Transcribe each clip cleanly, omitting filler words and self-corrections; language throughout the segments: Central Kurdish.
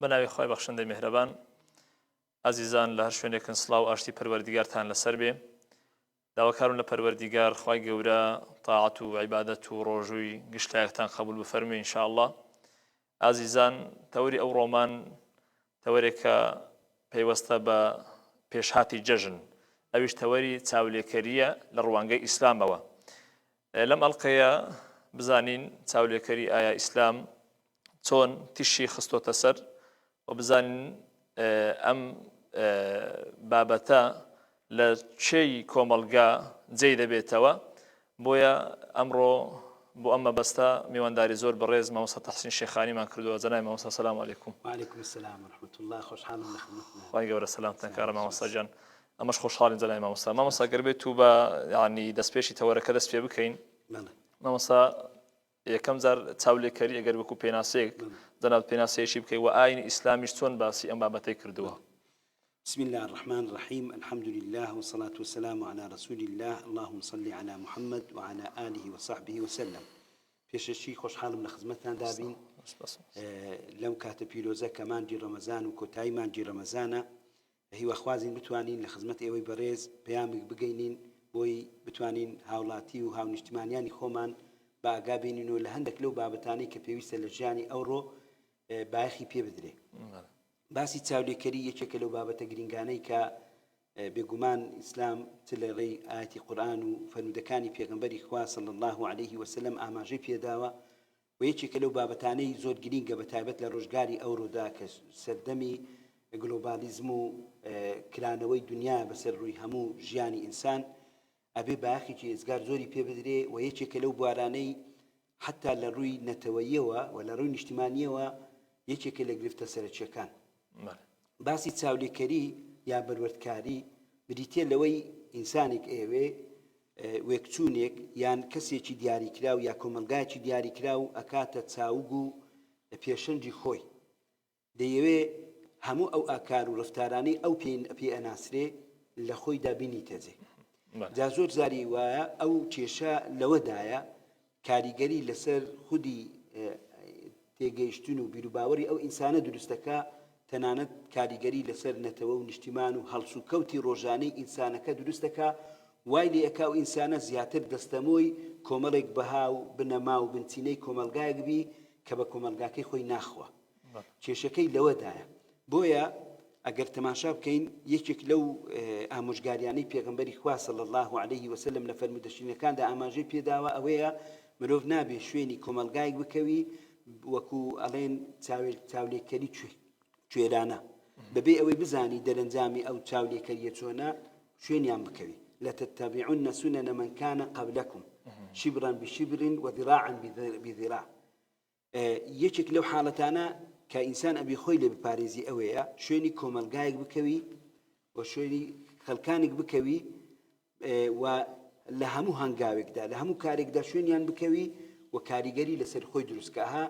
بەناوی خۆی بەخشندەی میهرەبان ئازیزان لە هەر شوێنێکن سڵاو و ئاشتی پەروەردیگارتان لەسەر بێ داواکارم لە پەروەردیگار خوای گەورە تاعەت و عیبادەت و ڕۆژووی گشتایەکتان قبول بفەرمێ ئینشاءالله. ئازیزان تەوری ئەو ڕۆمان تەوەرێکە پەیوەستە بە پێشهاتی جەژن، ئەویش تەوەری چاولێکەریە لە ڕوانگەی ئیسلامەوە. لەم ئەڵقەیە بزانین چاولێکەری ئایا ئیسلام چۆن تیشی خستۆتە سەر و بزانین ئەم بابەتە لە چێی کۆمەڵگا جێی دەبێتەوە. بۆیە ئەمڕۆ بۆ ئەمە بەستە میوانداری زۆر بەڕێز مامۆستا تەحسین شێخانیمان کردووە. جەنابی مامۆستا سەلام عەلەیکوم. وعەلەیکوم السەلام ورحمەتوڵڵاه. خۆشحاڵم لە خزمەتتانە. خوای گەورە سەلامتان کارە مامۆستا گیان. ئەمەش خۆشحاڵین جەنابی مامۆستا. مامۆستا گەر بێت و بە یعنی دەستپێشی تەوەرەکە دەست پێ بکەین. مامۆستا یەکەم جار چاولێکەری ئەگەر وەکو پێناسەیەک جەناب پێناسەیەکی بکەی و ئاینی ئیسلامیش چۆن باسی ئەم بابەتەی کردووە. بسم الله الرحمن الرحيم. الحمد لله والصلاة والسلام على رسول الله. اللهم صل على محمد وعلى آله وصحبه وسلم. پێشەشی خۆشحاڵم لە خزمەتتان دابین لەم کاتە پیرۆزە کە مانگی ڕەمەزان و کۆتایی مانگی ڕەمەزانە. هیوەخوازین بتوانین لە خزمەت ئێوەی بەڕێز پەیامێک بگەینین بۆی بتوانین هاوڵاتی و هاونیشتمانیانی خۆمان بە ئاگا بێنینەوە لە هەندێک لەو بابەتانەی کە پێویستە لە ژیانی ئەوڕۆ بایەخی پێ بدرێ. باسی چاولێکەری یەکێکە لەو بابەتە گرنگانەی کە بێگومان ئیسلام چ لە ڕێی ئاەتی قورئان و فەرمودەکانی پێغەمبەری خوا صلی الله علیه وسلم ئاماژەی پێداوە و یەکێکە لەو بابەتانەی زۆر گرنگە بەتایبەت لە ڕۆژگاری ئەوڕۆدا کە سەردەمی گلۆبالیزم و کرانەوەی دنیا بەسەر ڕووی هەموو ژیانی ئینسان ئەبێ بایەخێکی ئێزگار زۆری پێ بدرێ و یەکێکە لەو بوارانەی حتا لە ڕووی نەتەوەییەوە و لە ڕووی نیشتیمانیەوە یەکێکە لە گرفتە سەرچیەکان. باسی چاولێکەری یا بەروەردکاری بریتێ لەوەی ئینسانێک ئێوێ وێکچوونێک یان کەسێکی دیاریکراو یا کۆمەلگایکی دیاریکراو ئەکاتە چاوگ و پێشەنجی خۆی دەیەوێ هەموو ئەو ئاکار و ڕفتارانەی ئەو پێ ئەناسرێ لە خۆیدا بینیتەجێ. جا زۆر زاری وایە ئەو کێشە لەوەدایە کاریگەری لەسەر خودی تێگەیشتن و بیرروباوەری ئەو ئینسانە دروستەکە تەنانەت کاریگەری لەسەر نەتەوە و نیشتیمان و هەڵس و کەوتی ڕۆژانەی ئینسانەکە دروستەکە وای لێ ئەکا و ئینسانە زیاتر دەستەمۆی کۆمەڵێک بەها و بنەما و بنچینەی کۆمەلگایەک بی کە بە کۆمەلگاکەی خۆی ناخوە. کێشەکەی لەوەدایە. بۆیە ئەگەر تەماشا بکەین یەکێک لەو ئامۆژگاریانەی پێغەمبەری خوا صلی الله علیه وسلم لە فەرمودەشینەکاندا ئاماژەی پێداوە ئەوەیە مرۆڤ نابێ شوێنی کۆمەلگایەک بکەوی وەکو ئەڵێن چاولێکەری کوێرانە بەبێ ئەوەی بزانی دەرەنجامی ئەو چاولێکەریە چۆنە شوێنیان بکەوی. لەتەتەبیعن سنن من كان قبلكم شبرا بشبر وذراعا بذراع. یەکێک لەو حاڵەتانە کە ئینسان ئەبی خۆی لێ بپارێزی ئەوەیە شوێنی کۆمەلگایەک بکەوی و شوێنی خەڵکانێک بکەوی و لە هەموو هەنگاوێکدا لە هەموو کارێکدا شوێنیان بکەوی و کاریگەری لەسەر خۆی دروستکەها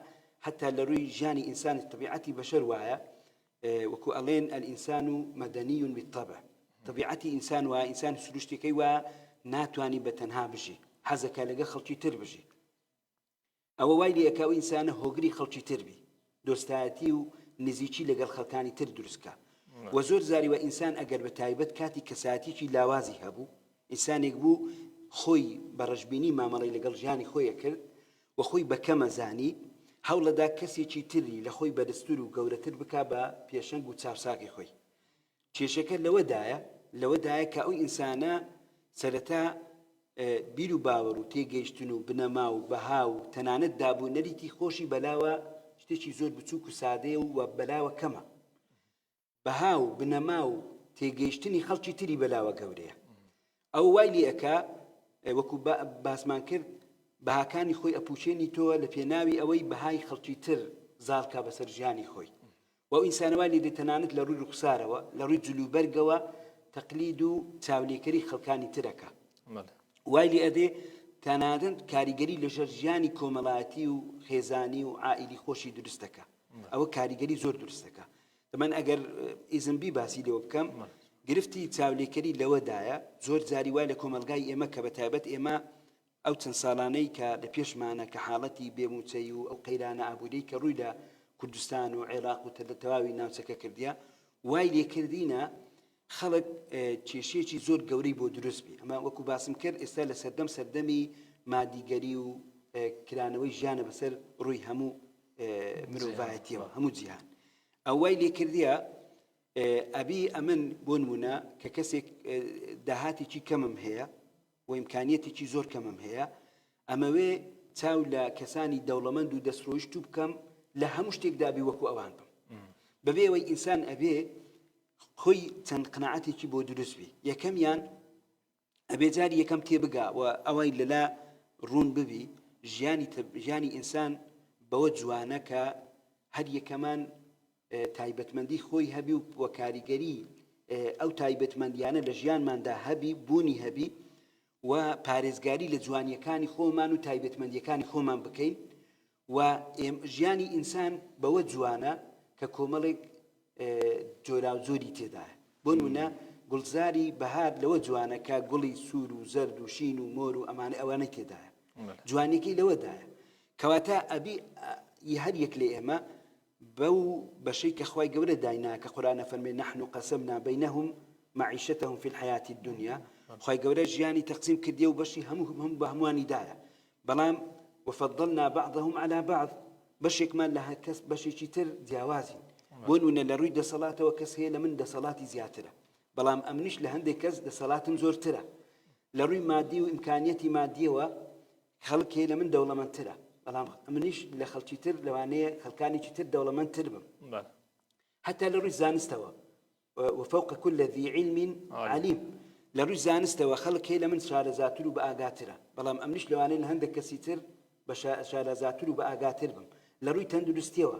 حتا لە ڕووی ژیانی ئینسان طبیعەتی بەشەر وایە وەکو ئەڵێن ئەلئینسان مەدەنی بالطبع. طبیعەتی ئینسان وایە ئینسان سروشتەکەی وایە ناتوانی بەتەنها بژی حەزەکە لەگە خەڵکی تر بژی. ئەوە وای لێ ئەکا و ئینسانە هۆگری خەڵکی تر بی دۆستایەتی و نزیکی لەگەڵ خەڵکانی تر دروستکە. و زۆر زاری وە ئینسان ئەگەر بە تایبەت کاتی کەساتێکی لاوازی هەبوو ئینسانێک بوو خۆی بەڕەشبینی مامەڵەی لەگەڵ ژیانی خۆیە کرد و خۆی بەکەمە زانی هەوڵەدا کەسێکی تری لە خۆی بەدەستور و گەورەتر بکا بە پێشەنگ و چاوساقی خۆی. کێشەکە لەوەدایە کە ئەو ئینسانە سەرەتا بیر و باوەڕ و تێگەیشتن و بنەما و بەها و تەنانەت دابوونەریتی خۆشی بەلاوە شتێکی زۆر بچووک و سادەیە و بەلاوە کەمە. بەها و بنەما و تێگەیشتنی خەڵکی تری بەلاوە گەورەیە. ئەو وای لێ ئەکا وەکو باسمان کرد بەهاکانی خۆی ئەپوچێنی تۆوە لە پێناوی ئەوەی بەهای خەڵکی تر زاڵکا بەسەر ژیانی خۆی. و ئەو ئینسانەوە لێ تەنانەت لە ڕووی ڕوخسارەوە لە ڕووی جلوبەرگەوە تەقلید و چاولێکەری خەڵکانی ترەکە. وای لێ ئەدێ تەنانەت کاریگەری لەژێر ژیانی کۆمەڵایەتی و خێزانی و عائیلی خۆشی دروستەکە. ئەوە کاریگەری زۆر دروستەکە. من ئەگەر ئیزنبی باسی لێوە بکەم گرفتی چاولێکەری لەوەدایە زۆر جاری وای لە کۆمەلگای ئێمە کە بەتایبەت ئێمە ئەو چەند ساڵانەی کە لە پێشمانە کە حاڵەتی بێموچەی و ئەو قەیرانە ئابوودەی کە ڕووی لە کوردستان و عێراق و تەواوی ناوچەکە کردیا وای لێکردینە خەڵک کێشەیەکی زۆر گەورەی بۆ دروست بی ئەمە وەکو باسم کرد ئێستا لە سەردەمی مادیگەری و کرانەوەی ژیانە بەسەر ڕووی هەموو مرۆڤایەتیەوە هەموو جیهان ئەو وای لێکردیە ئەبی ئەمن بۆ نمونە کە کەسێک داهاتێکی کەمم هەیە و ئیمکانیەتێکی زۆر کەمم هەیە ئەمەوێ چاو لە کەسانی دەوڵەمەند و دەستڕۆیشت و بکەم لە هەموو شتێکدا بی وەکو ئەوان بم بەبێ ئەوەی ئینسان ئەبێ خۆی چەند قناعەتێکی بۆ دروست بی یەکەمیان ئەبێ جاری یەکەم تێبگا و ئەوەی لەلا ڕوون ببی ژیانی ئینسان بەوە جوانە کە هەر یەکەمان تایبەتمەندی خۆی هەبی و کاریگەری ئەو تایبەتمەندیانە لە ژیانماندا هەبی بوونی هەبی و پارێزگاری لە جوانیەکانی خۆمان و تایبەتمەندیەکانی خۆمان بکەین و ژیانی ئینسان بەوە جوانە کە کۆمەڵێک جۆرا و جۆری تێدایە بۆ نمونە گوڵزاری بەهار لەوە جوانە کە گوڵی سوور و زەرد و شین و مۆر و ئەوانەی تێدایە جوانێکی لەوەدایە کەواتە ئەبی هەر یەک لێ ئێمە بەو بەشەی کە خوای گەورە داینا کە قورئان فەرمێ نحن قسمنا بينهم معيشتهم في الحياة الدنيا خوای گەورە ژیانی تەقسیم کردیە و بەشی هەموو بە هەمووانی دایە بەڵام وفضلنا بعضهم على بعض بەشێکمان لە کەس بەشێکی تر جیاوازین بۆ نمونە لە ڕووی دەسەڵاتەوە کەس هەیە لە من دەسەڵاتی زیاترە بەڵام ئەمنیش لە هەندێک کەس دەسەڵاتم زۆرترە لە ڕووی مادی و ئیمکانیەتی مادیەوە خەڵک هەیە لە من دەوڵەمەندترە بەڵام ئەمنیش لە خەڵکی تر لەوانەیە خەڵکانێکی تر دەوڵەمەندتر بم حتا لە ڕووی زانستەوە وفوق كل ذي علم عليم لە ڕووی زانستەوە خەڵک هەیە لە من شارەزاتر و بە ئاگاترە بەڵام ئەمنیش لەوانەیە لە هەندێک کەسی تر بە شارەزاتر و بە ئاگاتر بم لە ڕووی تەندروستیەوە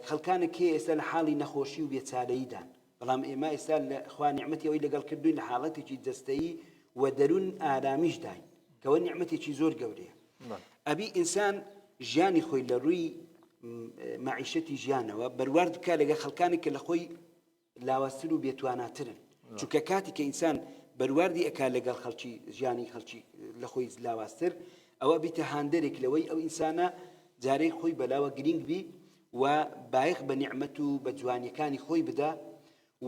خەڵکانێک هەیە ئێستا لە حاڵی نەخۆشی و بێچارەییدان بەڵام ئێمە ئێستا لە خوا نیعمەتی ئەوەی لەگەڵ کردوین لە حاڵەتێکی جەستەیی و دەروون ئارامیش داین کەوە نیعمەتێکی زۆر گەورەیە ئەبی ئینسان ژیانی خۆی لە ڕووی معیشەتی ژیانەوە بەروارد بکە لەگەڵ خەڵکانێک کە لە خۆی لاوەستر و بێتواناترن چونکە کاتی کە ئینسان بەرواردی ئەکا لەگەڵ خەڵکی ژیانی خەڵکی لە خۆی لاواستر ئەوە بیتە هاندەرێک لەوەی ئەو ئینسانە جارەی خۆی بەلاوە گرنگ بی و بایەخ بە نیعمەت و بە جوانیەکانی خۆی بدا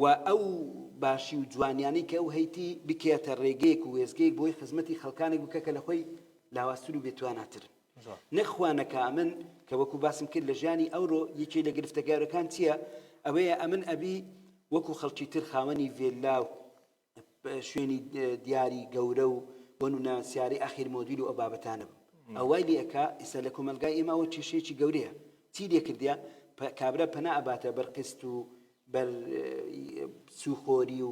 و ئەو باشی و جوانیانەی کە ئەو هەیتی بکێتە ڕێگەیەک و وێزگەیەک بۆی خزمەتی خەڵکانێک بکە کە لە خۆی لاواستر و بێتواناترن نەخوانەکە ئەمن کە وەکو باسم کرد لە ژیانی ئەوڕۆ یەکێ لە گرفتەکارەکان چییە ئەوەیە ئەمن ئەبی وەکو خەڵکی تر خاوەنی ڤێلا و شوێنی دیاری گەورە و بۆ نمونە سیارەی ئاخیر مۆدیل و ئەو بابەتانە بم ئەوای لێ ئەکا ئێستا لە کۆمەلگای ئێمەوە کێشەیەکی گەورەیە چی لێ کردیا کابرا پەنا ئەباتە بەرقست و بەر سوخۆری و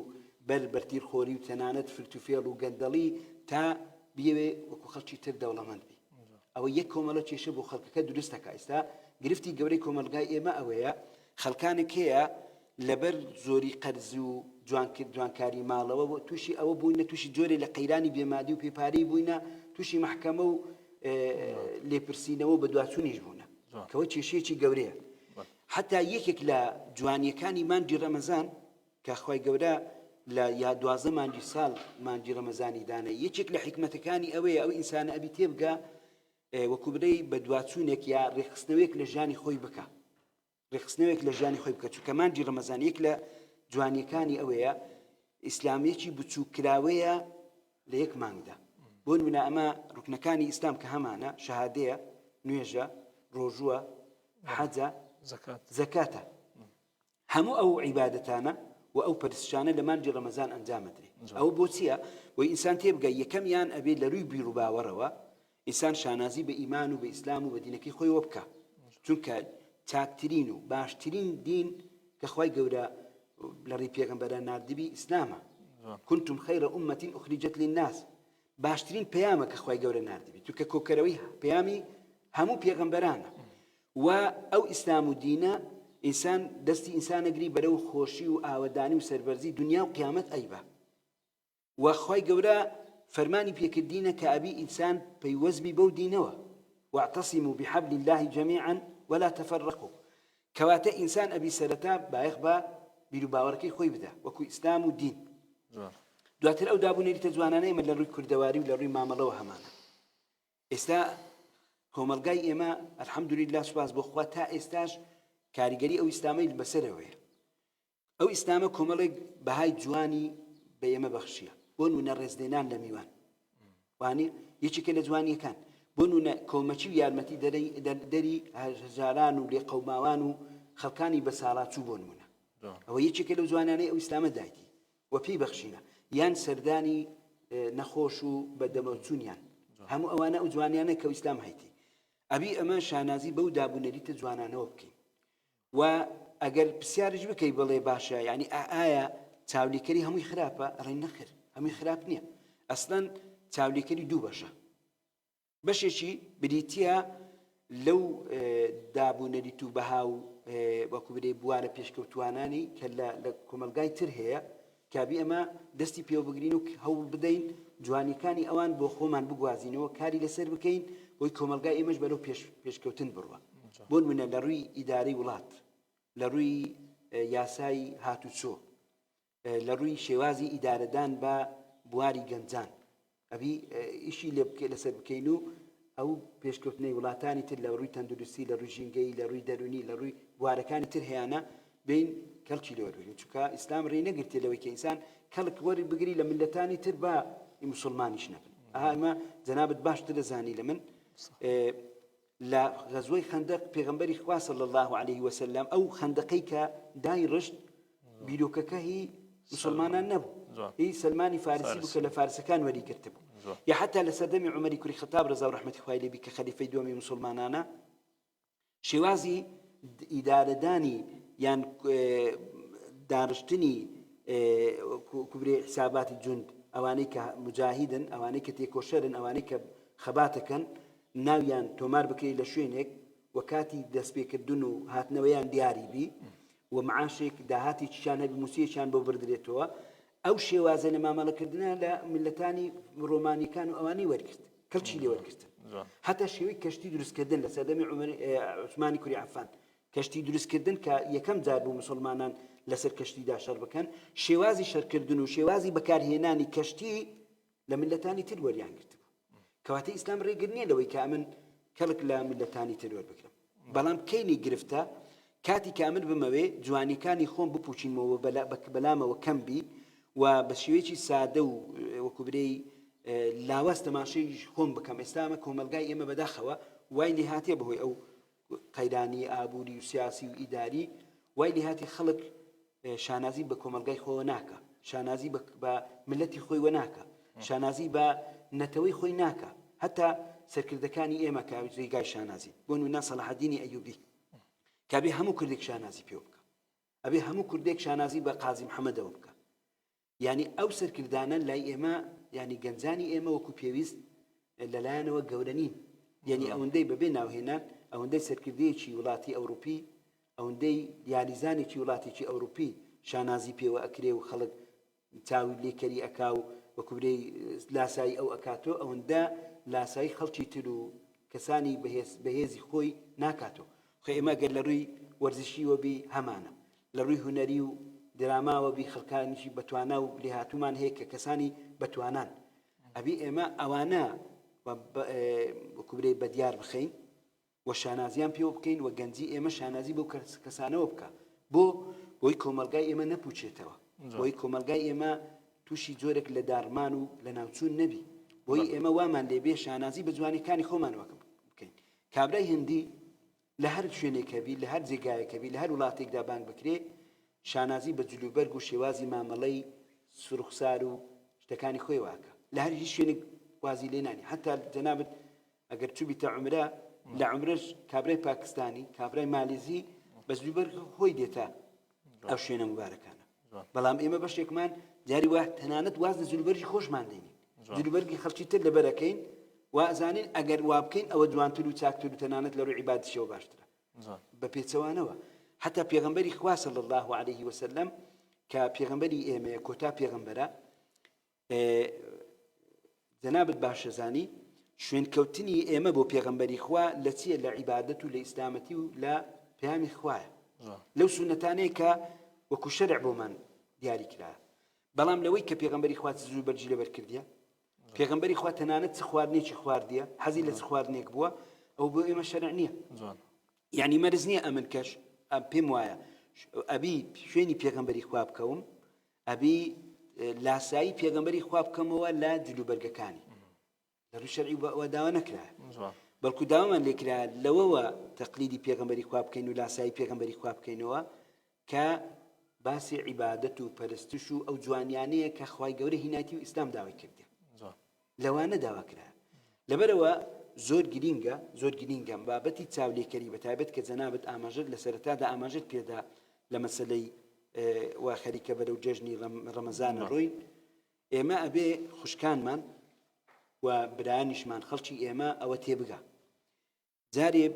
بەر بەرتیرخۆری و تەنانەت فرتوفێڵ و گەندەڵی تا بیەوێ وەکو خەڵکی تر دەوڵەمەند بی ئەوە یەک کۆمەڵە کێشە بۆ خەڵکەکە دروست دەکا ئێستا گرفتی گەورەی کۆمەلگای ئێمە ئەوەیە خەڵکانێک هەیە لەبەر زۆری قەرز و جوانکاری ماڵەوە بۆ تووشی ئەوە بووینە تووشی جۆرێ لە قەیرانی بێمادی و پێپارەی بووینە تووشی مەحکەمە و لێپرسینەوە بە دواچوونیش بوونە کەوە کێشەیەکی گەورەیە حتا یەکێک لە جوانیەکانی مانجی ڕەمەزان کە خوای گەورە لە یا 12 مانجی ساڵ مانجی ڕەمەزانی دانە یەکێک لە حکمەتەکانی ئەوەیە ئەو ئینسانە ئەبی تێبگا وەکو برەی بە دواچوونێک یا ڕێخستنەوەیەک لە ژیانی خۆی بکە ڕێخستنەوەیەک لە ژیانی خۆی بکە چونکە مانجی ڕەمەزان یەک لە جوانیەکانی ئەوەیە ئیسلامیەکی بچووکراوەیە لە یەک مانگدا بۆ نمونە ئەمە ڕوکنەکانی ئیسلام کە هەمانە شەهادەیە نوێژە ڕۆژووە حەجە زەکاتە هەموو ئەو عیبادەتانە و ئەو پەرستشانە لە مانجی ڕەمەزان ئەنجامەدرێ ئەو بۆچییە وی ئینسان تێبگە یەکەمیان ئەبێ لە ڕووی بیر و باوەڕەوە ئینسان شانازی بە ئیمان و بە ئیسلام و بە دینەکەی خۆی وە بکە چونکە چاکترین و باشترین دین کە خوای گەورە لە ڕێی پێغەمبەران ناردبی ئیسلامە كنتم خير أمة أخرجت للناس باشترین پەیامە کە خوای گەورە ناردبی چونکە کۆکەرەوەی پەیامی هەموو پێغەمبەرانە و ئەو ئیسلام و دینە ئینسان دەستی ئینسانەگری بەرەو خۆشی و ئاوەدانی و سەربەرزی دنیا و قیامەت ئەیبە و خوای گەورە فەرمانی پێکردینە کە ئەبی ئینسان پەیوەزبی بەو دینەوە واعتصموا بحبل الله جميعا ولا تفرقوا کەواتە ئینسان ئەبی سەرەتا بایەخ بە بیر و باوەڕەکەی خۆی بدە وەکو ئیسلام و دین دواتر ئەو دابوونێتە جوانانەی ئێمە لە ڕووی کوردەواری و لە ڕووی مامەڵەوە هەمانە ئێستا کۆمەلگای ئێمە ئەلحەمدولیلا سوپاس بۆ خوا تا ئێستاش کاریگەری ئەو ئیسلامەی بەسەرەوەیە ئەو ئیسلامە کۆمەڵێک بەهای جوانی بە ئێمە بەخشیە بۆ نمونە ڕێزلێنان لە میوان وانی یەکێکە لە جوانیەکان بۆ نمونە کۆمەچی و یارمەتی دەری هەژاران و لێ قەوماوان و خەڵکانی بەساڵاتچوو بۆ نمونە ئەوە یەکێکە لەو جوانانەی ئەو ئیسلامە دایتی وە پێی بەخشینە یان سەردانی نەخۆش و بەدەمەچوونیان هەموو ئەوانە ئەو جوانیانە کە ئیسلام هەیتی ئەبی ئەمە شانازی بەو دابوونەریتە جوانانەوە بکەین و ئەگەر پرسیارش بکەی بڵێ باشە یعنی ئایا چاولیکەری هەمووی خراپە ڕێن نەخر هەمووی خراپ نییە ئەسڵەن چاولیکەری دوو بەشە بەشێکی بریتە لەو دابوونەریت و بەها و وەکو برێ بوارە پێشکەوتوانانی کە لە کۆمەلگای تر هەیە کابی ئەمە دەستی پێوە بگرین و هەوڵ بدەین جوانیکانی ئەوان بۆ خۆمان بگوازینەوە کاری لەسەر بکەین بۆی کۆمەلگای ئێمەش بەرەو پێشکەوتن بڕوە بۆ نمونە لە ڕووی ئیدارەی وڵات لە ڕووی یاسای هاتوچۆ لە ڕووی شێوازی ئیدارەدان بە بواری گەنجان ئەبی ئیشی لەسەر بکەین و ئەو پێشکەوتنەی وڵاتانی تر لە ڕووی تەندروستی لە ڕووی ژینگەی لە ڕووی دەرونی لە ڕووی بوارەکانی تر هەیەە بین کەڵکی لەوەربگرین چونکە ئیسلام ڕێ نەگرتێ لەوەی کە ئینسان کەڵک وەری بگری لە ملەتانی تر بە مسلمانیش نەبن ئەمە جەنابەت باشتر دەزانی لە من لە غەزوەی خەندەق پێغەمبەری خوا صلی الله عليه وسلم ئەو خەندەقەی کە دای ڕشت بیرۆکەکە هی مسلمانان نەبوو هی سلمانی فارسی بوو کە لە فارسەکان وەریگرتە بوو یا حتا لە سەردەمی عومەری کوڕی خەتاب ڕەزا و ڕەحمەتی خوای لێبی کە خەلیفەی دووەمی مسلمانانە شێوازی ئیدارەدانی یان دانیشتنی کوبرێ حساباتی جوند ئەوانەی کە مجاهیدن ئەوانەی کە تێکۆشەرن ئەوانەی کە خەباتەکەن ناویان تۆمار بکەی لە شوێنێک وە کاتی دەستپێکردن و هاتنەوەیان دیاری بی و معاشێک داهاتی چیان هەبی موسیەکیان بۆ بردرێتەوە ئەو شێوازە لە مامەڵەکردنە لە ملەتانی ڕۆمانیکان و ئەوانی وەرگرت کەلچی لێ وەرگرتن هەتا شێوەی کەشتی دروستکردن لە سەردەمی عوسمانی کوڕی عەفان کەشتی دروستکردن کە یەکەم جار بوو مسلمانان لەسەر کەشتیدا شەڕ بکەن شێوازی شەڕکردن و شێوازی بەکارهێنانی کەشتی لە ملەتانی تر وەریان گرت بوو کەواتە ئیسلام ڕێگر نییە لەوەی کە من کەڵک لە ملەتانی تر وەربگرم بەڵام کەینی گرفتە کاتی کامل بمەوێ جوانیکانی خۆم بپوچینمەوە بەلامەوە کەم بی و بە شێوەیەکی سادە و وەکوبرەی لاوەز تەماشەی خۆم بکەم ئێستامە کۆمەلگای ئێمە بەداخەوە وای لێ هاتیە بەهۆی ئەو قەیرانی ئابووری و سیاسی و ئیداری وای لێ هاتی خەڵک شانازی بە کۆمەلگای خۆوە ناکە شانازی بە ملەتی خۆی وە ناکە شانازی بە نەتەوەی خۆی ناکە هەتا سەرکردەکانی ئێمە کە جێگای شانازی بۆ نمونە سەلاحەدینی ئەیوبی کابێ هەموو کوردێک شانازی پێ بکە ئەبێ هەموو کوردێک شانازی بە قازی محەممەدەوە بکە یعنی ئەو سەرکردانە لای ئێمە ینی گەنجانی ئێمە وەکو پێویست لەلایەنەوە گەورە نین یعنی ئەوەندەی بەبێ ناوهێنان ئەوەندەی سەرکردەیەکی وڵاتی ئەوروپی ئەوەندەی دیالیزانێکی وڵاتێکی ئەوروپی شانازی پێوە ئەکرێ و خەڵک چاوی لێکەری ئەکا و وەکوبرەی لاسایی ئەو ئەکاتۆ ئەوەندە لاسایی خەڵکی تر و کەسانی بەهێزی خۆی ناکاتەوە خۆ ئێمە گەر لە ڕووی وەرزشیوە بی هەمانە لە ڕووی هونەری و دراماوە بی خەڵکانیشی بەتوانە و لێهاتوومان هەیە کە کەسانی بەتوانان ئەبی ئێمە ئەوانە وەکوبرەی بەدیار بخەین و شانازیان پێوە بکەین و گەنجی ئێمە شانازی بەو کەسانەوە بکە بۆی کۆمەلگای ئێمە نەپوچێتەوە بۆی کۆمەلگای ئێمە تووشی جۆرێک لە دارمان و لە ناوچوون نەبی بۆی ئێمە وامان لێبێ شانازی بە جوانیکانی خۆمان وەکە بکەین کابرای هندی لە هەر شوێنێکەبی لە هەر جێگایەکەبی لە هەر وڵاتێکدا بانگ بکرێ شانازی بە جلوبەرگ و شێوازی مامەڵەی سروخسار و شتەکانی خۆی واکە لە هەر هیچ شوێنێک وازی لێ نانی حتا جەنابەت ئەگەر چوبیتە عومرە لە عومرەش کابرای پاکستانی کابرای مالیزی بە جلوبەرگ خۆی دێتە ئەو شوێنە مبارەکانە بەڵام ئێمە بەشێکمان جاری وا تەنانەت واز لە جلوبەرگی خۆشمان دێنین جلوبەرگی خەڵکی تر لەبەرەکەین وازانین ئەگەر وا بکەین ئەوە جوانتر و چاکتر و تەنانەت لە ڕووی عیبادەتیەوە باشترە بە پێچەوانەوە حتا پێغەمبەری خوا صلی الله عليه وسلم کە پێغەمبەری ئێمەیە کۆتا پێغەمبەرە جەنابەت باشەزانی شوێنکەوتنی ئێمە بۆ پێغەمبەری خوا لە چییە لە عیبادەت و لە ئیسلامەتی و لە پەیامی خوایە لەو سونەتانەیە کە وەکو شەرع بۆمان دیاری کرا بەڵام لەوەی کە پێغەمبەری خوا زوو بەرجی لەبەر کردیە پێغەمبەری خوا تەنانەت چ خواردنێکی خواردیە حەزی لە چ خواردنێک بووە ئەو بۆ ئێمە شەرع نییە یعنی مەرز نییە ئەمن کەش پێم وایە ئەبی شوێنی پێغەمبەری خوا بکەوم ئەبی لاسایی پێغەمبەری خوا بکەمەوە لە جلوبەرگەکانی لە ڕووی شەرعی داوا نەکرایە بەڵکو داوامان لێکرا لەوەوە تەقلیدی پێغەمبەری خوا بکەین و لاسایی پێغەمبەری خوا بکەینەوە کە باسی عیبادەت و پەرستش و ئەو جوانیانەیە کە خوای گەورە هینایەتی و ئیسلام داوای کردی لەوانە داوا کرا لەبەرەوە زۆر گرینگە بابەتی چاولێکەری بەتایبەت کە جەنابەت ئاماژەت لە سەرەتادا ئاماژەت پێدا لە مەسەلەی وا خەریکە بەرەو جەژنی ڕەمەزانە ڕۆین ئێمە ئەبێ خوشکانمان و برایانیشمان خەڵکی ئێمە ئەوە تێبگا جارێ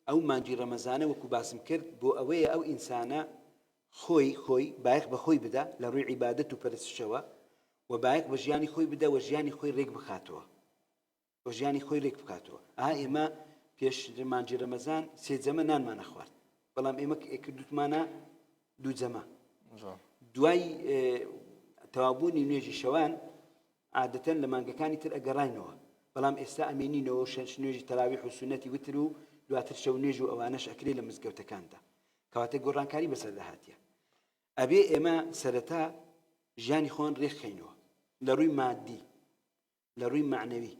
ئەو مانگی ڕەمەزانە وەکو باسم کرد بۆ ئەوەیە ئەو ئینسانە خۆی بایەخ بە خۆی بدە لە ڕووی عیبادەت و پەرستشەوە و بایەخ بە ژیانی خۆی بدە و ژیانی خۆی ڕێک بخاتەوە ئێمە پێش مانگی ڕەمەزان سێ جەمە نانمانە خوارد بەڵام ئێمە کردوتمانە دوو جەمە دوای تەوابوونی نوێژی شەوان عادەتەن لە مانگەکانی تر ئەگەڕاینەوە بەڵام ئێستا ئەمێنینەوە نوێژی تەراویح و سونەتی وتر و دواتر شەو نوێژ و ئەوانەش ئەکرێ لە مزگەوتەکاندا کەواتە گۆڕانکاری بەسەردا هاتیە ئەبێ ئێمە سەرەتا ژیانی خۆن ڕێکخەینەوە لە ڕووی مادی لە ڕووی معنەوی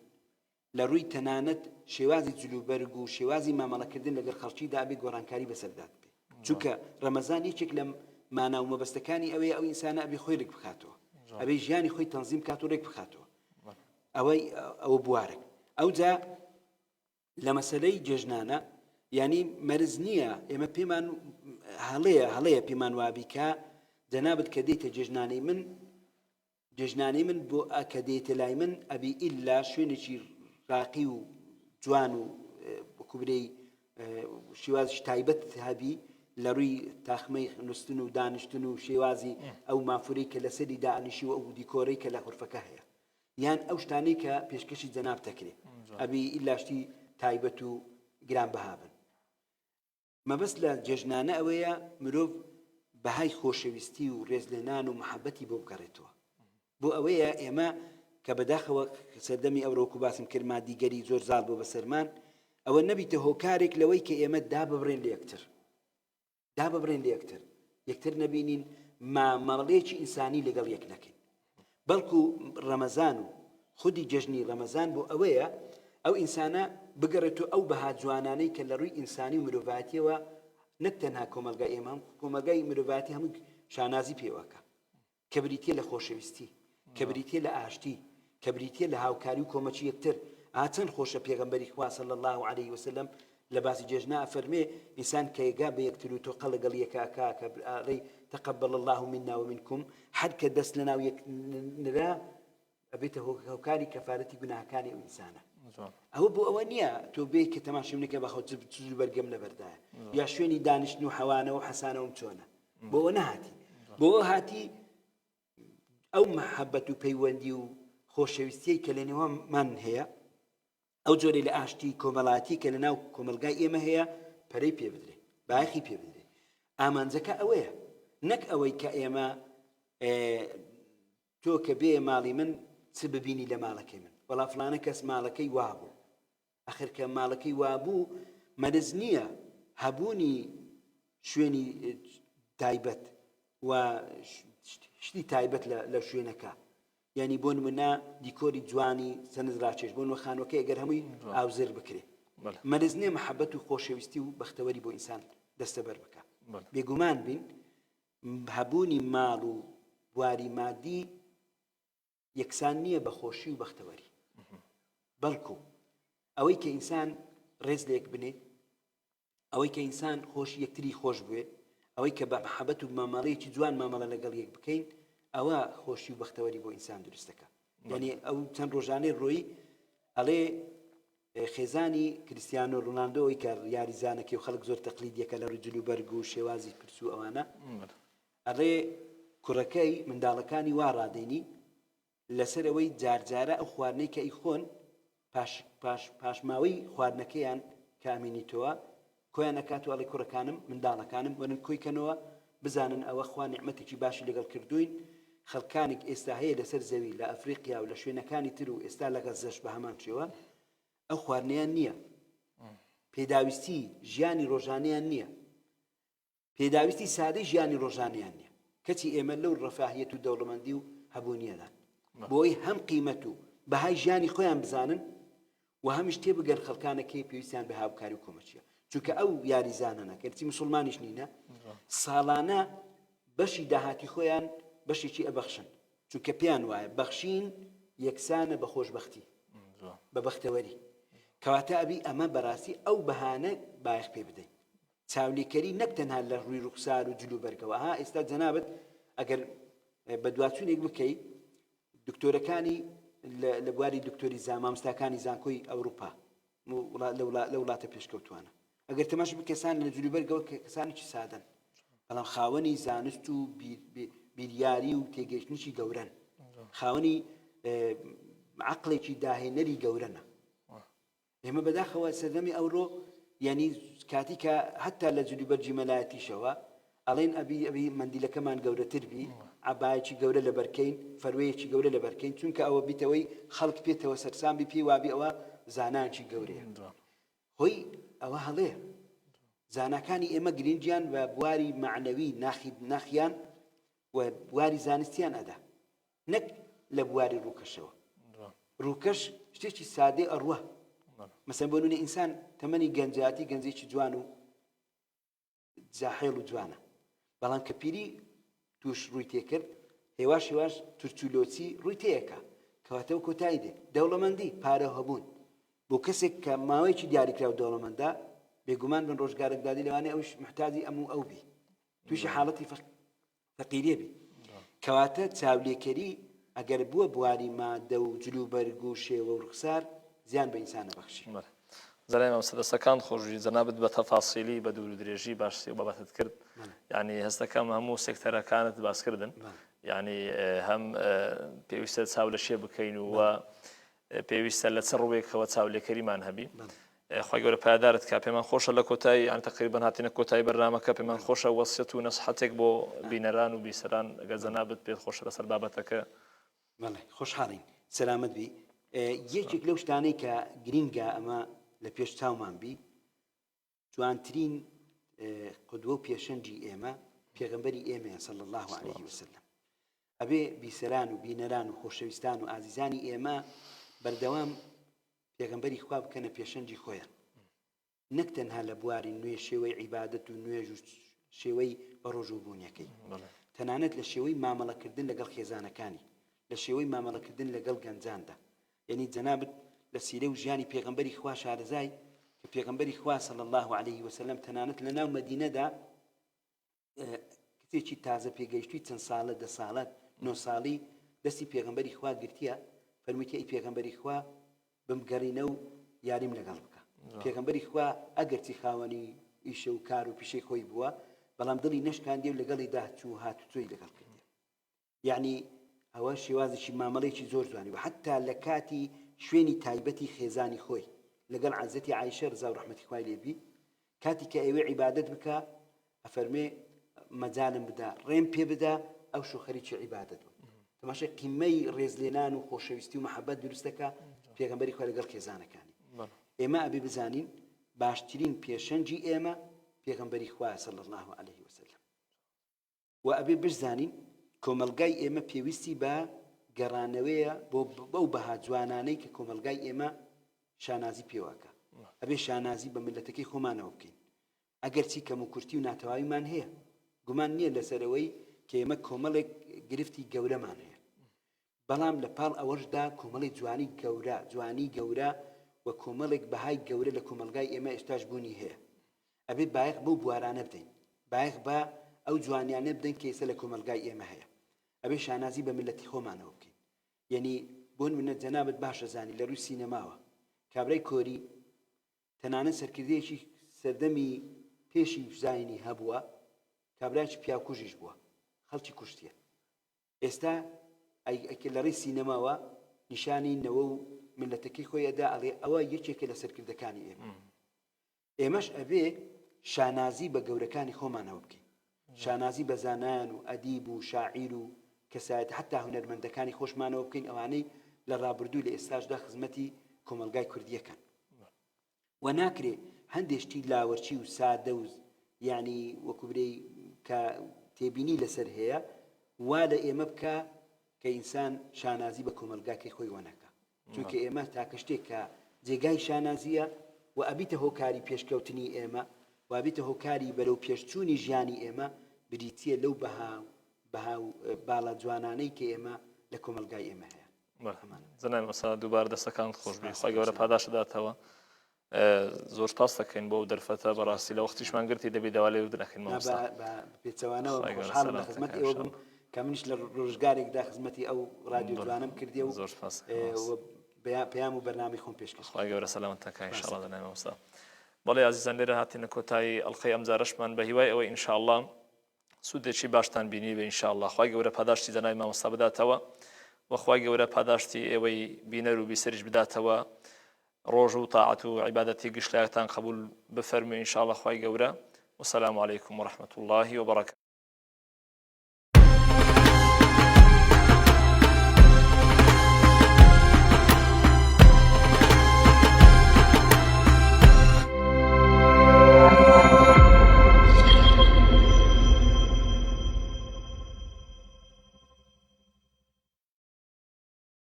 لە ڕووی تەنانەت شێوازی جلوبەرگ و شێوازی مامەڵەکردن لەگەڵ خەڵکیدا ئەبێ گۆڕانکاری بەسەردات بێ چونکە ڕەمەزان یەکێک لە ماناو مەبەستەکانی ئەوەیە ئەو ئینسانە ئەبێ خۆی ڕێک بخاتەوە ئەبێ ژیانی خۆی تەنزیم کات و ڕێک بخاتەوە ئەوە بوارێک ئەوجا لە مەسەلەی جێژنانە یعنی مەرز نییە ئێمە پێمان هەڵەیە پێمان وابی کە جەنابەت کە دێتە جێژنانەی من بۆ کە دێتە لای من ئەبی ئیلا شوێنێکی ڕاقی و جوان و کوبرەی شێوازی تایبەت هەبی لە ڕووی تاخمەی نووسن و دانیشتن و شێوازی ئەو مافورەی کە لەسەری دانیشی و ئەو دیکۆرەی کە لە غورفەکە هەیە یان ئەو شتانەی کە پێشکەشی جەناب دەکرێت ئەبی ئیلاشتی تایبەت و گرانبەها بن مەبەست لە جێژنانە ئەوەیە مرۆڤ بەهای خۆشەویستی و ڕێزلێنان و محەبەتی بۆ بگەڕێتەوە بۆ ئەوەیە ئێمە کە بەداخەوە سەردەمی ئەوڕۆکو باسم کرد مادیگەری زۆر زاڵ بۆ بەسەرمان ئەوە نەبیتە هۆکارێک لەوەی کە ئێمە داببڕێن لە یەکتر نەبینین مامەڵەیەکی ئینسانی لەگەڵ یەک نەکەین بەڵکو ڕەمەزان و خودی جەژنی ڕەمەزان بۆ ئەوەیە ئەو ئینسانە بگەڕێتەوە ئەو بەها جوانانەی کە لە ڕووی ئینسانی و مرۆڤایەتیەوە نەک تەنها کۆمەلگای ئێمە کۆمەلگای مرۆڤایەتی هەموو شانازی پێوەکە کە بریتیە لە خۆشەویستی کە بریتیە لە ئاشتی کە بریتیە لە هاوکاری و کۆمەچی یەکتر چەند خۆشە پێغەمبەری خوا صلی الله علیه وسلم لە باسی جێژنا فەرمێ ئینسان کە یەکا بە یەکتر و تۆقە لەگەڵ یەکاکە کە ئەڵێ تەقەبەل الله منا ومنکم هەر کە دەست لەناو یەک نرا ئەبێتە هۆکاری کەفارەتی گوناهەکانی ئەو ئینسانە ئەوە بۆ ئەوە نییە تۆ بێ کە تەماشام نەکە بەخۆ بەرگەم لەبەردایە یا شوێنی دانیشتن و حەوانە و حەسانەوەم چۆنە بۆ ئەوە نەهاتی بۆ ئەوە هاتی ئەو محەبەت و پەیوەندی و خۆشەویستیەی کە لە نێوانمان هەیە ئەو جۆرەی لە ئاشتی کۆمەڵاتی کە لە ناو کۆمەلگای ئێمە هەیە پەرەی پێ بدرێ باەخی پێ بدرێ ئامانجەکە ئەوەیە نەک ئەوەی کە ئێمە تۆ کە بێ ماڵی من چ ببینی لە ماڵەکەی من وەڵا فلانە کەس ماڵەکەی وابوو ئەخر کە ماڵەکەی وابوو مەرز نییە هەبوونی شوێنی تایبەت و شتی تایبەت لە شوێنەکە یعنی بۆ نمونە دیکۆری جوانی سەنزڕاکێش بۆ خانوەکەی ئەگەر هەمووی ئاوزر بکرێ مەرز نییە محەبەت و خۆشەویستی و بەختەوەری بۆ ئینسان دەستەبەر بکە بێگومان بین هەبوونی ماڵ و بواری مادی یەکسان نییە بە خۆشی و بەختەوەری بەڵکو ئەوەی کە ئینسان ڕێز لێک بنێ ئەوەی کە ئینسان خۆش یەکتری خۆش بوێ ئەوەی کە بە محەبەت و مامەڵەیەکی جوان مامەڵە لەگەڵ یەک بکەین ئەوە خۆشی و بەختەوەری بۆ ئینسان دروستەکە یعنی ئەو چەند ڕۆژانەی ڕۆیی ئەڵێ خێزانی کریستیانۆ ڕۆناڵدۆی کە یاریزانەکەی و خەڵک زۆر تەقلیدیەکە لە ڕووی جلوبەرگ و شێوازی پرس و ئەوانە ئەڵێ کوڕەکەی منداڵەکانی وا ڕادەینی لەسەر ئەوەی جارجارە ئەو خواردنەی کە ئیخۆن پاشماوەی خواردنەکەیان کامینیتەوە کۆیان نەکاتەوە ئەڵێ کوڕەکانم منداڵەکانم وەرن کۆیکەنەوە بزانن ئەوە خوا نیعمەتێکی باشی لەگەڵ کردوین خەڵکانێک ئێستا هەیە لەسەر زەوی لە ئەفریقیا و لە شوێنەکانی تر و ئێستا لەگەڵ زەش بە هەمان شێوە ئەو خواردنیان نییە پێداویستی ژیانی ڕۆژانەیان نییە پێداویستی سادەی ژیانی ڕۆژانیان نییە کەچی ئێمە لەو ڕەفاهیەت و دەوڵەمەندی و هەبوونیەدا بۆی هەم قیمەت و بەهای ژیانی خۆیان بزانن و هەمیش تێبگەن خەڵکانەکەی پێویستیان بە هاوکاری و کۆمەچیە چونکە ئەو یاریزانانە کەرتی مسلمانیش نینە ساڵانە بەشی داهاتی خۆیان بەشێکی ئەبەخشن چونکە پێیان وایە بەخشین یەکسانە بە خۆشبەختی بە بەختەوەری کەواتە ئەبی ئەمە بەڕاستی ئەو بەهانە بایەخ پێ بدەین چاولیکەری نەک تەنها لە ڕووی ڕوخسار و جلوبەرگەوە ها ئێستا جەنابەت ئەگەر بە دواتچوونێک بکەیت دکتۆرەکانی لە بواری دکتۆری مامۆستاکانی زانکۆی ئەوروپا لە وڵاتە پێشکەوتوانە ئەگەر تەماش بکەسان لە جلوبەرگەوە کەسانێکی سادەن بەڵام خاوەنی زانست و بیریاری و تێگەیشتنیی گەورەن خاوەنی عەقڵێکی داهێنەری گەورەنە ئێمە بەداخەوە سەردەمی ئەوڕۆ یعنی کاتی کە حتا لە جلوبەرجی مەلایەتیشەوە ئەڵێن ئەبی مندیلەکەمان گەورەتر بی عەبایەکی گەورە لە بەرکەین فەروەیەکی گەورە لە بەرکەین چونکە ئەوە بیتەوەی خەڵک پێتەوە سەرسام بی پێی وابی ئەوە زانانکی گەورەیە هۆی ئەوە هەڵەیە زاناکانی ئێمە گرنگیان بە بواری معنەوی ناخیان و بواری زانستیان ئەدا نەک لە بواری ڕووکەشەوە ڕووکەش شتێکی سادەی ئەڕوە مەسەن بۆ نمونە ئینسان تەمەنی گەنجاتی گەنجێکی جوان و جاحێڵ و جوانە بەڵام کە پیری توش ڕووی تێکرد هێواش تورچولۆچی ڕووی تەیەکە کەواتەوە کۆتایی دێ دەوڵەمەندی پارە هەبوون بۆ کەسێک کە ماوەیەکی دیاریکراوە دەوڵەمەندە بێگومان بن ڕۆژگارێکدادی لەوانەیە ئەوش محتاجی ئەو بی تووشی حاڵەتی فەقیریە بی کەواتە چاولێکەری ئەگەر بووە بواری مادە و جلوبەرگ و شێوە و ڕوخسار زیان بە ئینسانە بەخشی زەرای مەسەدەستەکان خۆشوی جەنابەت بە تەفاسیلی بە دوور و درێژی باشی بابەتت کرد یعنی هەستەکەم هەموو سێکتەرەکانت باسکردن یعنی هەم پێویستە چاو لە شێ بکەین و پێویستە لە چ ڕووێکەوە چاولێکەریمان هەبی خۆی گەورە پایدارت کا پێمان خۆشە لە کۆتایی یان تقریبا هاتینە کۆتایی بەرنامەکە پێمان خۆشە وەسیەت و نەسحەتێک بۆ بینەران و بیسەران ئەگەر جەنابەت پێت خۆشە لەسەر بابەتەکە خۆشحاڵین سەلامەت بی یەکێک لەو شتانەی کە گرینگە ئەمە لە پێش چاومان بی جوانترین قودوە و پێشەنجی ئێمە پێغەمبەری ئێمەیە صلی الله علیه وسلم ئەبێ بیسەران و بینەران و خۆشەویستان و ئازیزانی ئێمە بەردەوام پێغەمبەری خوا بکەنە پێشەنجی خۆیان نەک تەنها لە بواری نوێ شێوەی عیبادەت و نوێژ و شێوەی بەڕۆژوبوونیەکەی تەنانەت لە شێوەی مامەڵەکردن لەگەڵ خێزانەکانی لە شێوەی مامەڵەکردن لەگەڵ گەنجاندا یعنی جەنابەت لە سیرە و ژیانی پێغەمبەری خوا شارەزای کە پێغەمبەری خوا صلی الله علیه وسلم تەنانەت لە ناو مەدینەدا کچێکی تازە پێگەیشتووی چەند ساڵە 10 ساڵە 9 ساڵی دەستی پێغەمبەری خوا گرتیە فەرموویتە ئەی پێغەمبەری خوا بمگەڕینە و یاریم لەگەڵ بکە پێغەمبەری خوا ئەگەرچی خاوەنی ئیشە و کار و پیشەی خۆی بووە بەڵام دڵی نەشکاندی و لەگەڵی داچوو هاتوچۆی لەگەڵ کردی یعنی ئەوە شێوازێکی مامەڵەیەکی زۆر جوانی و حتا لە کاتی شوێنی تایبەتی خێزانی خۆی لەگەڵ عەزەتی عایشە ڕزا و ڕەحمەتی خوای لێبی کاتی کە ئەوێ عیبادەت بکە ئەفەرمێ مەجالم بدا ڕێم پێ بدا ئەو شو خەریکی عیبادەت بوو تەماشای قیمەی ڕێزلێنان و خۆشەویستی و مەحەبەت دروستەکە پێغەمبەری خوا لەگەڵ خێزانەکانی ئێمە ئەبێ بزانین باشترین پێشەنجی ئێمە پێغەمبەری خوا صلی الله علیه وسلم و ئەبێ بزانین کۆمەلگای ئێمە پێویستی بە گەڕانەوەیە بۆ بەها جوانانەی کە کۆمەلگای ئێمە شانازی پێواکە ئەبێ شانازی بە ملەتەکەی خۆمانەوە بکەین ئەگەرچی کەم و کورتی و ناتەواویمان هەیە گومان نییە لەسەرەوەی کە ئێمە کۆمەڵێک گرفتی گەورەمان هەیە بەڵام لە پاڵ ئەوەشدا کۆمەڵی جوانی گەورە و کۆمەڵێک بەهای گەورە لە کۆمەلگای ئێمە ئێستاش بوونی هەیە ئەبێ بایەخ بەو بوارانە بدەین بایەخ بە ئەو جوانیانە بدەین کە ئێستا لە کۆمەلگای ئێمە هەیە ئەبێ شانازی بە ملەتی خۆمانەوە بکەین یعنی بۆ نمونە جەنابەت باشە زانی لە ڕووی سینەماوە کابرای کۆری تەنانەت سەرکردەیەکی سەردەمی پێشی زاینی هەبووە کابرایکی پیاکوژیش بووە خەڵکی کوشتیە ئێستا لە ڕێی سینەماوە نیشانی نەوە و ملەتەکەی خۆی ئەدا ئەڵێ ئەوە یەکێکە لە سەرکردەکانی ئێمەش ئەبێ شانازی بە گەورەکانی خۆمانەوە بکەین شانازی بە زانایان و ئەدیب و شاعیر و کەسایەت حتا هونەرمەندەکانی خۆشمانەوە بکەین ئەوانەی لە ڕابردوو لە ئێستاشدا خزمەتی کۆمەلگای کوردیەکان و ناکرێ هەندێشتی لاوەرچی و سادە و يعني وكبري كتبيني لسر هي ولا إمبكا كإنسان شانازي بكملجاك خوي ونكا چونکە ئێمە تاکە شتێک کە جێگای شانازیە و ئەبیتە هۆکاری پێشکەوتنی ئێمە و ئەبیتە هۆکاری بەرەو پێشچوونی ژیانی ئێمە بریتیە لەو بەهاو باڵە جوانانەی کە ئێمە لە کۆمەلگای ئێمە هەیە. زنای مەسا دووبارە دەستەکان خۆش بێ خی گەورە پاداشداتەوە زۆر پاس دەکەین بۆ دەرفەتە بەڕاستی لە وەختیشمان گرتی دەبێت داوا لێ دەکەین پێچەوانەوە خۆشحاڵم لە خزمەت ئێوە بم کە منیش لە ڕۆژگارێکدا خزمەتی ئەو رادیۆ جوانم کردی و زۆر پاس پەیام و بەرنامەی خۆم پێشکەش خی گەورە سەلامەتەکە ئینشاءڵڵا دەنای مامۆستا. بەڵێ عزیزان لێرە هاتینە کۆتایی ئەڵقەی ئەم جارەشمان بە هیوای ئەوەی ئینشاءڵڵا سوودێکی باشتان بینی بێ ئینشاءڵڵا خی گەورە پاداشتی جەنابی مامۆستا بداتەوە وەخوای گەورە پاداشتی ئێوەی بینەر و بیسەریش بداتەوە ڕۆژ و تاعەت و عیبادەتی گشتیاکتان قبول بفەرموێ ئینشاءڵڵا خی گەورە. والسلام عليكم ورحمة الله وبركاته.